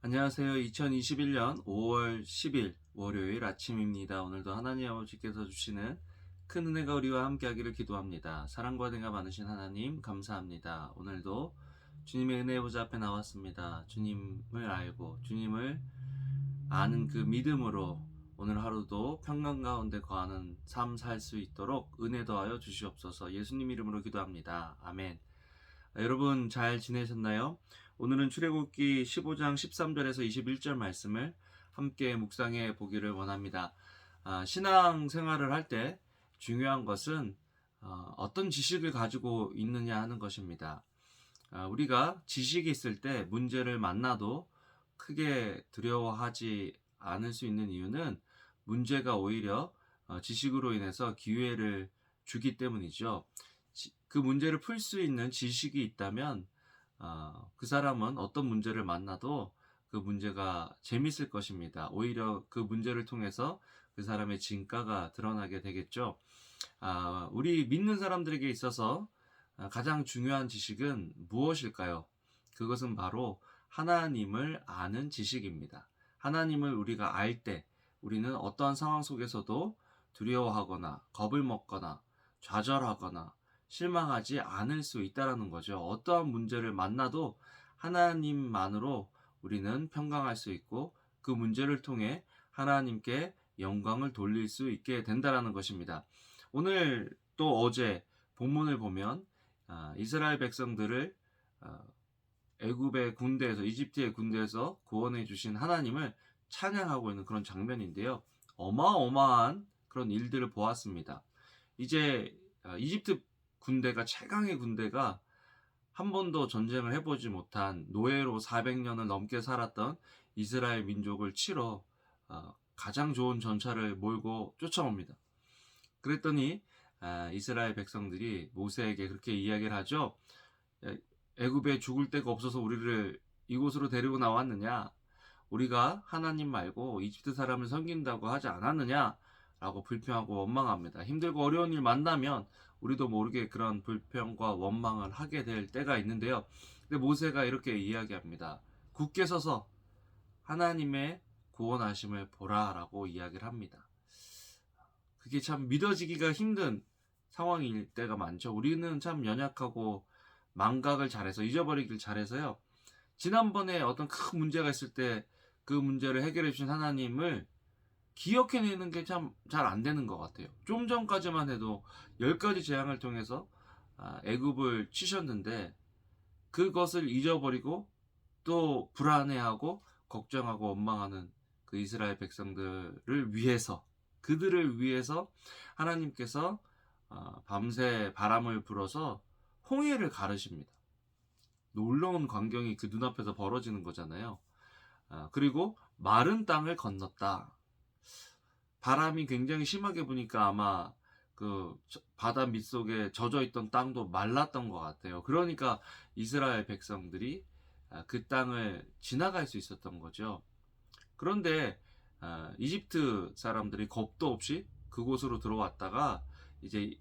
안녕하세요. 2021년 5월 10일 월요일 아침입니다. 오늘도 하나님 아버지께서 주시는 큰 은혜가 우리와 함께하기를 기도합니다. 사랑과 은혜가 많으신 하나님 감사합니다. 오늘도 주님의 은혜 보좌 앞에 나왔습니다. 주님을 알고 주님을 아는 그 믿음으로 오늘 하루도 평강 가운데 거하는 삶 살 수 있도록 은혜 더하여 주시옵소서. 예수님 이름으로 기도합니다. 아멘. 여러분 잘 지내셨나요? 오늘은 출애굽기 15장 13절에서 21절 말씀을 함께 묵상해 보기를 원합니다. 신앙 생활을 할 때 중요한 것은 어떤 지식을 가지고 있느냐 하는 것입니다. 우리가 지식이 있을 때 문제를 만나도 크게 두려워하지 않을 수 있는 이유는 문제가 오히려 지식으로 인해서 기회를 주기 때문이죠. 그 문제를 풀 수 있는 지식이 있다면 그 사람은 어떤 문제를 만나도 그 문제가 재밌을 것입니다. 오히려 그 문제를 통해서 그 사람의 진가가 드러나게 되겠죠. 우리 믿는 사람들에게 있어서 가장 중요한 지식은 무엇일까요? 그것은 바로 하나님을 아는 지식입니다. 하나님을 우리가 알 때 우리는 어떠한 상황 속에서도 두려워하거나 겁을 먹거나 좌절하거나 실망하지 않을 수 있다는 거죠. 어떠한 문제를 만나도 하나님만으로 우리는 평강할 수 있고 그 문제를 통해 하나님께 영광을 돌릴 수 있게 된다는 것입니다. 오늘 또 어제 본문을 보면 이스라엘 백성들을 애굽의 군대에서 이집트의 군대에서 구원해 주신 하나님을 찬양하고 있는 그런 장면인데요. 어마어마한 그런 일들을 보았습니다. 이제 이집트 군대가 최강의 군대가 한 번도 전쟁을 해보지 못한 노예로 400년을 넘게 살았던 이스라엘 민족을 치러 가장 좋은 전차를 몰고 쫓아옵니다. 그랬더니 이스라엘 백성들이 모세에게 그렇게 이야기를 하죠. 애굽에 죽을 데가 없어서 우리를 이곳으로 데리고 나왔느냐? 우리가 하나님 말고 이집트 사람을 섬긴다고 하지 않았느냐? 라고 불평하고 원망합니다. 힘들고 어려운 일 만나면 우리도 모르게 그런 불평과 원망을 하게 될 때가 있는데요. 근데 모세가 이렇게 이야기합니다. 굳게 서서 하나님의 구원하심을 보라라고 이야기를 합니다. 그게 참 믿어지기가 힘든 상황일 때가 많죠. 우리는 참 연약하고 망각을 잘해서 잊어버리길 잘해서요. 지난번에 어떤 큰 문제가 있을 때 그 문제를 해결해 주신 하나님을 기억해내는 게 참 잘 안 되는 것 같아요. 좀 전까지만 해도 10가지 재앙을 통해서 애굽을 치셨는데 그것을 잊어버리고 또 불안해하고 걱정하고 원망하는 그 이스라엘 백성들을 위해서 그들을 위해서 하나님께서 밤새 바람을 불어서 홍해를 가르십니다. 놀라운 광경이 그 눈앞에서 벌어지는 거잖아요. 그리고 마른 땅을 건넜다. 바람이 굉장히 심하게 부니까 아마 그 바다 밑속에 젖어 있던 땅도 말랐던 것 같아요. 그러니까 이스라엘 백성들이 그 땅을 지나갈 수 있었던 거죠. 그런데 이집트 사람들이 겁도 없이 그곳으로 들어왔다가 이제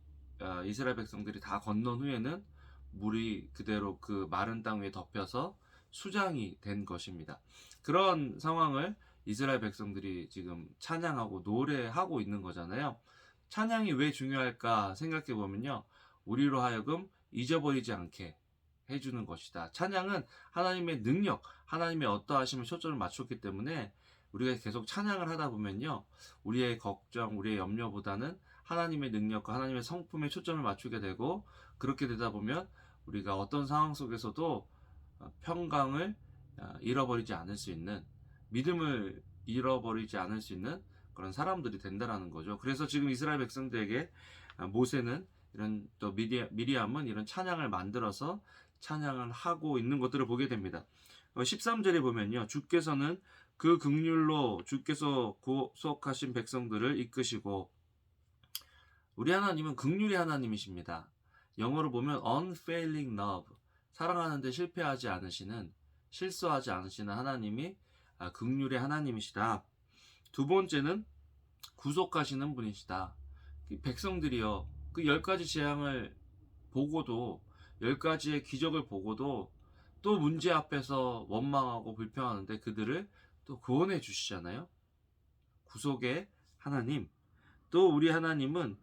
이스라엘 백성들이 다 건넌 후에는 물이 그대로 그 마른 땅 위에 덮여서 수장이 된 것입니다. 그런 상황을 이스라엘 백성들이 지금 찬양하고 노래하고 있는 거잖아요. 찬양이 왜 중요할까 생각해 보면요. 우리로 하여금 잊어버리지 않게 해주는 것이다. 찬양은 하나님의 능력, 하나님의 어떠하심을 초점을 맞췄기 때문에 우리가 계속 찬양을 하다 보면요. 우리의 걱정, 우리의 염려보다는 하나님의 능력과 하나님의 성품에 초점을 맞추게 되고 그렇게 되다 보면 우리가 어떤 상황 속에서도 평강을 잃어버리지 않을 수 있는 믿음을 잃어버리지 않을 수 있는 그런 사람들이 된다라는 거죠. 그래서 지금 이스라엘 백성들에게 모세는 이런 또 미리암은 이런 찬양을 만들어서 찬양을 하고 있는 것들을 보게 됩니다. 13절에 보면요. 주께서는 그 긍휼로 주께서 구속하신 백성들을 이끄시고 우리 하나님은 긍휼의 하나님이십니다. 영어로 보면 unfailing love 사랑하는데 실패하지 않으시는 실수하지 않으시는 하나님이 긍휼의 하나님이시다. 두 번째는 구속하시는 분이시다. 백성들이요. 그 10가지 재앙을 보고도 10가지의 기적을 보고도 또 문제 앞에서 원망하고 불평하는데 그들을 또 구원해 주시잖아요. 구속의 하나님. 또 우리 하나님은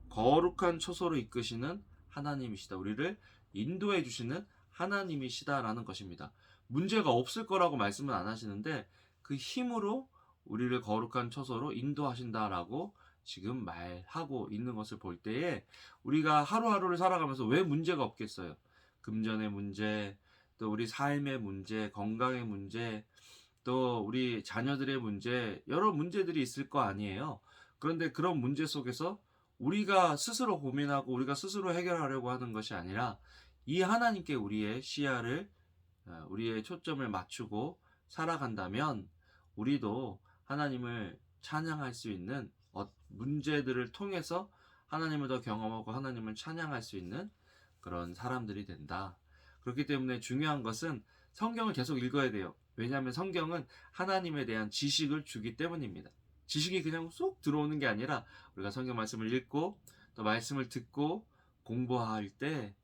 거룩한 처소로 이끄시는 하나님이시다. 우리를 인도해 주시는 하나님이시다라는 것입니다. 문제가 없을 거라고 말씀은 안 하시는데 그 힘으로 우리를 거룩한 처소로 인도하신다라고 지금 말하고 있는 것을 볼 때에 우리가 하루하루를 살아가면서 왜 문제가 없겠어요? 금전의 문제, 또 우리 삶의 문제, 건강의 문제, 또 우리 자녀들의 문제, 여러 문제들이 있을 거 아니에요. 그런데 그런 문제 속에서 우리가 스스로 고민하고 우리가 스스로 해결하려고 하는 것이 아니라 이 하나님께 우리의 시야를, 우리의 초점을 맞추고 살아간다면 우리도 하나님을 찬양할 수 있는 문제들을 통해서 하나님을 더 경험하고 하나님을 찬양할 수 있는 그런 사람들이 된다. 그렇기 때문에 중요한 것은 성경을 계속 읽어야 돼요. 왜냐하면 성경은 하나님에 대한 지식을 주기 때문입니다. 지식이 그냥 쏙 들어오는 게 아니라 우리가 성경 말씀을 읽고 또 말씀을 듣고 공부할 때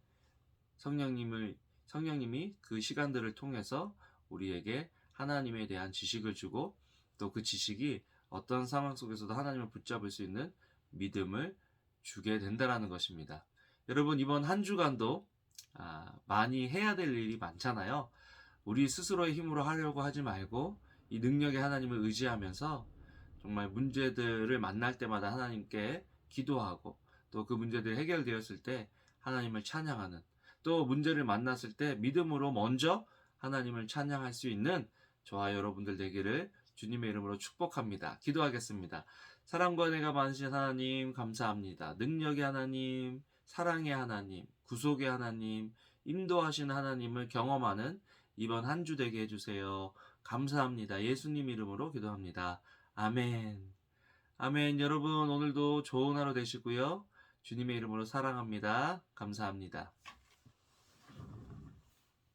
성령님이 그 시간들을 통해서 우리에게 하나님에 대한 지식을 주고 또 그 지식이 어떤 상황 속에서도 하나님을 붙잡을 수 있는 믿음을 주게 된다라는 것입니다. 여러분 이번 한 주간도 많이 해야 될 일이 많잖아요. 우리 스스로의 힘으로 하려고 하지 말고 이 능력의 하나님을 의지하면서 정말 문제들을 만날 때마다 하나님께 기도하고 또 그 문제들이 해결되었을 때 하나님을 찬양하는, 또 문제를 만났을 때 믿음으로 먼저 하나님을 찬양할 수 있는 저와 여러분들 되기를 주님의 이름으로 축복합니다. 기도하겠습니다. 사랑과 은혜가 많으신 하나님 감사합니다. 능력의 하나님, 사랑의 하나님, 구속의 하나님, 인도하시는 하나님을 경험하는 이번 한 주 되게 해주세요. 감사합니다. 예수님 이름으로 기도합니다. 아멘. 아멘. 여러분 오늘도 좋은 하루 되시고요. 주님의 이름으로 사랑합니다. 감사합니다.